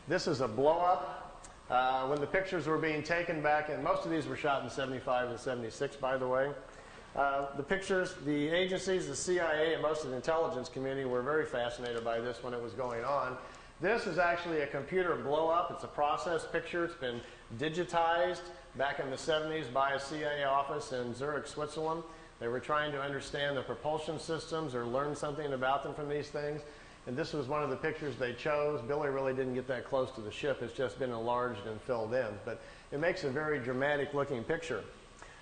This is a blow-up. When the pictures were being taken back, and most of these were shot in 75 and 76, by the way. The pictures, the agencies, the CIA, and most of the intelligence community were very fascinated by this when it was going on. This is actually a computer blow-up. It's a process picture. It's been digitized back in the 70s by a CIA office in Zurich, Switzerland. They were trying to understand the propulsion systems or learn something about them from these things. And this was one of the pictures they chose. Billy really didn't get that close to the ship. It's just been enlarged and filled in. But it makes a very dramatic looking picture.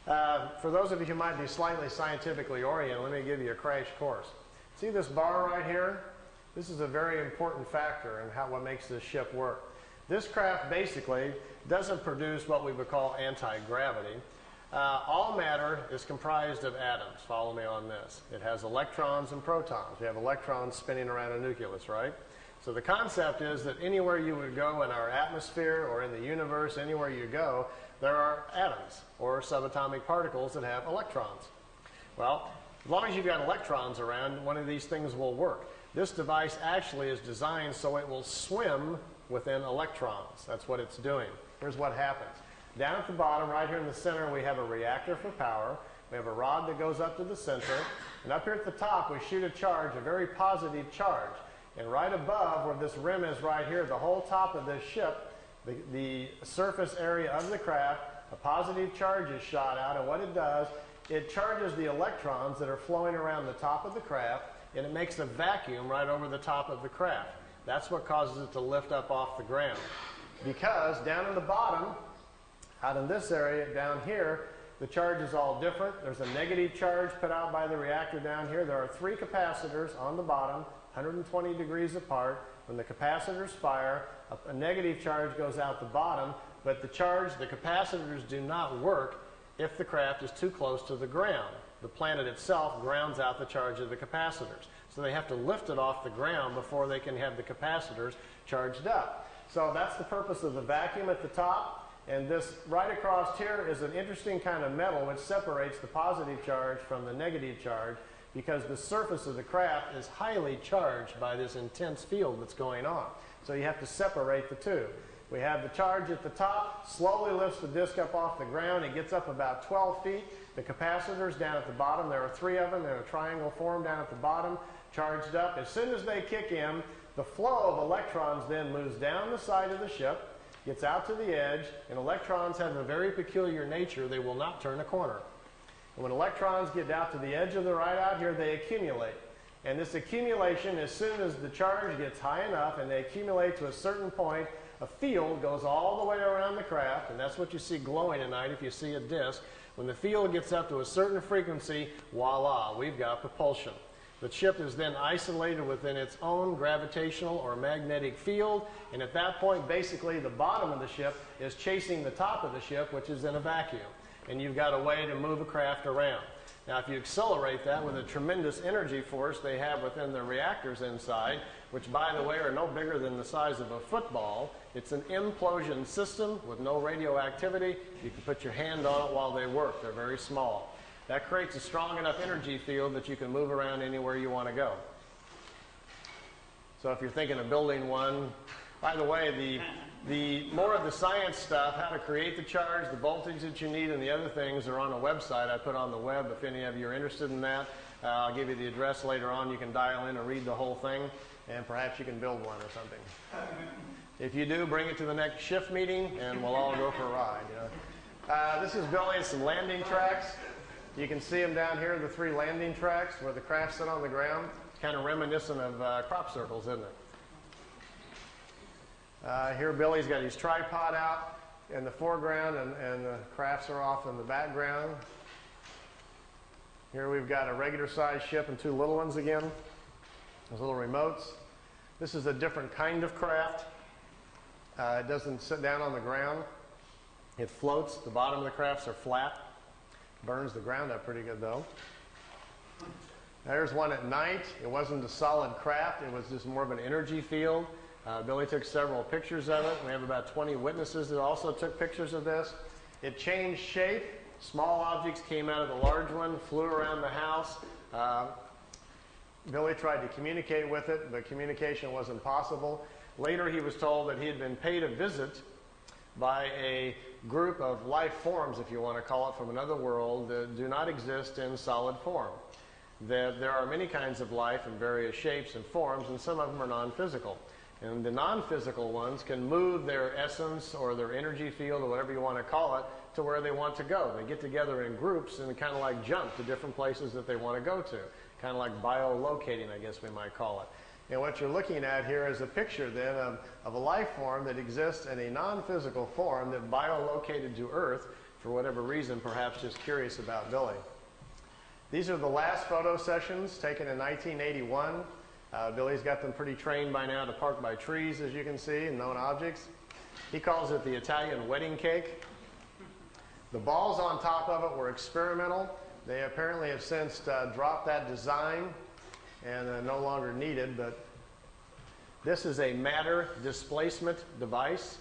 For those of you who might be slightly scientifically oriented, let me give you a crash course. See this bar right here? This is a very important factor in what makes this ship work. This craft basically doesn't produce what we would call anti-gravity. All matter is comprised of atoms. Follow me on this. It has electrons and protons. We have electrons spinning around a nucleus, right? So the concept is that anywhere you would go in our atmosphere or in the universe, anywhere you go, there are atoms or subatomic particles that have electrons. Well, as long as you've got electrons around, one of these things will work. This device actually is designed so it will swim within electrons. That's what it's doing. Here's what happens. Down at the bottom, right here in the center, we have a reactor for power. We have a rod that goes up to the center. And up here at the top, we shoot a charge, a very positive charge. And right above, where this rim is right here, the whole top of this ship, the surface area of the craft, a positive charge is shot out. And what it does, it charges the electrons that are flowing around the top of the craft, and it makes a vacuum right over the top of the craft. That's what causes it to lift up off the ground. Because down in the bottom, out in this area down here, the charge is all different. There's a negative charge put out by the reactor down here. There are 3 capacitors on the bottom, 120 degrees apart. When the capacitors fire, a negative charge goes out the bottom, but the capacitors do not work if the craft is too close to the ground. The planet itself grounds out the charge of the capacitors. So they have to lift it off the ground before they can have the capacitors charged up. So that's the purpose of the vacuum at the top. And this right across here is an interesting kind of metal which separates the positive charge from the negative charge, because the surface of the craft is highly charged by this intense field that's going on. So you have to separate the two. We have the charge at the top, slowly lifts the disc up off the ground. It gets up about 12 feet. The capacitors down at the bottom, there are 3 of them. They're a triangle form down at the bottom, charged up. As soon as they kick in, the flow of electrons then moves down the side of the ship, gets out to the edge, and electrons have a very peculiar nature. They will not turn a corner. And when electrons get out to the edge of the right out here, they accumulate. And this accumulation, as soon as the charge gets high enough and they accumulate to a certain point, a field goes all the way around the craft, and that's what you see glowing at night if you see a disk. When the field gets up to a certain frequency, voila, we've got propulsion. The ship is then isolated within its own gravitational or magnetic field, and at that point, basically, the bottom of the ship is chasing the top of the ship, which is in a vacuum. And you've got a way to move a craft around. Now, if you accelerate that with a tremendous energy force they have within the reactors inside, which, by the way, are no bigger than the size of a football, it's an implosion system with no radioactivity. You can put your hand on it while they work. They're very small. That creates a strong enough energy field that you can move around anywhere you want to go. So if you're thinking of building one, by the way, the more of the science stuff, how to create the charge, the voltage that you need, and the other things are on a website I put on the web. If any of you are interested in that, I'll give you the address later on. You can dial in and read the whole thing, and perhaps you can build one or something. If you do, bring it to the next shift meeting, and we'll all go for a ride. You know. This is building some landing tracks. You can see them down here, the 3 landing tracks where the craft sit on the ground. It's kind of reminiscent of crop circles, isn't it? Here Billy's got his tripod out in the foreground, and the crafts are off in the background. Here we've got a regular sized ship and 2 little ones again. Those little remotes. This is a different kind of craft. It doesn't sit down on the ground. It floats. The bottom of the crafts are flat. Burns the ground up pretty good, though. There's one at night. It wasn't a solid craft. It was just more of an energy field. Billy took several pictures of it. We have about 20 witnesses that also took pictures of this. It changed shape. Small objects came out of the large one, flew around the house. Billy tried to communicate with it, but communication wasn't possible. Later he was told that he had been paid a visit by a group of life forms, if you want to call it, from another world that do not exist in solid form. That there are many kinds of life in various shapes and forms, and some of them are non-physical. And the non-physical ones can move their essence or their energy field or whatever you want to call it to where they want to go. They get together in groups and kind of like jump to different places that they want to go to. Kind of like biolocating, I guess we might call it. And what you're looking at here is a picture then of a life form that exists in a non-physical form that biolocated to Earth for whatever reason, perhaps just curious about Billy. These are the last photo sessions taken in 1981. Billy's got them pretty trained by now to park by trees, as you can see, and known objects. He calls it the Italian wedding cake. The balls on top of it were experimental. They apparently have since dropped that design and no longer needed, but this is a matter displacement device.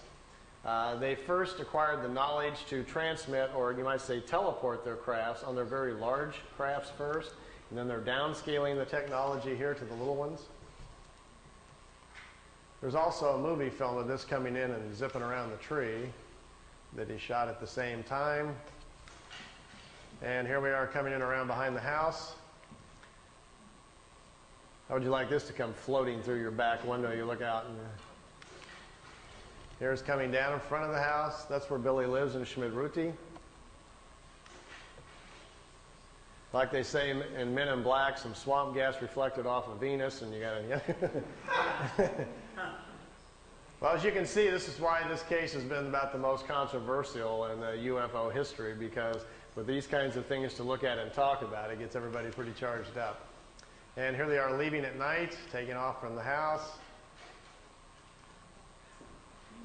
They first acquired the knowledge to transmit, or you might say teleport, their crafts on their very large crafts first, and then they're downscaling the technology here to the little ones. There's also a movie film of this coming in and zipping around the tree that he shot at the same time. And here we are coming in around behind the house. How would you like this to come floating through your back window? You look out and here's coming down in front of the house. That's where Billy lives in Schmidruti. Like they say in Men in Black, some swamp gas reflected off of Venus, and you gotta. Well, as you can see, this is why this case has been about the most controversial in UFO history, because with these kinds of things to look at and talk about, it gets everybody pretty charged up. And here they are leaving at night, taking off from the house.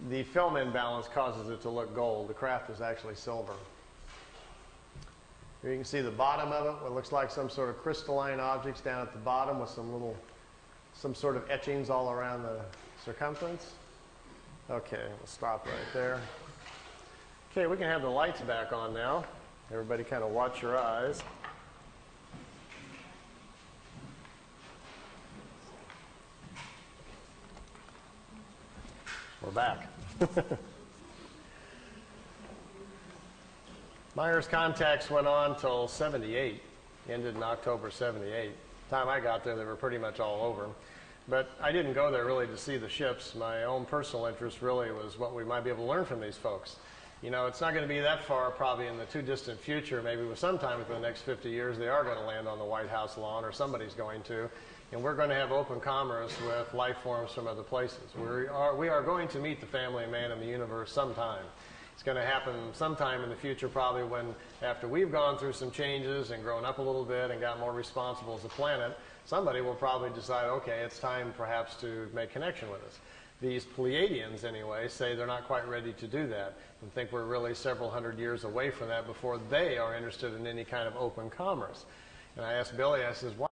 The film imbalance causes it to look gold. The craft is actually silver. Here you can see the bottom of it, what looks like some sort of crystalline objects down at the bottom with some sort of etchings all around the circumference. Okay, we'll stop right there. Okay, we can have the lights back on now. Everybody kind of watch your eyes. We're back. Meier's contacts went on till 78, ended in October 78. The time I got there, they were pretty much all over. But I didn't go there really to see the ships. My own personal interest really was what we might be able to learn from these folks. You know, it's not going to be that far, probably in the too distant future, maybe with sometime within the next 50 years, they are going to land on the White House lawn, or somebody's going to. And we're going to have open commerce with life forms from other places. We are going to meet the family of man in the universe sometime. It's going to happen sometime in the future, probably when, after we've gone through some changes and grown up a little bit and got more responsible as a planet, somebody will probably decide, okay, it's time perhaps to make connection with us. These Pleiadians, anyway, say they're not quite ready to do that and think we're really several hundred years away from that before they are interested in any kind of open commerce. And I asked Billy, I says, why?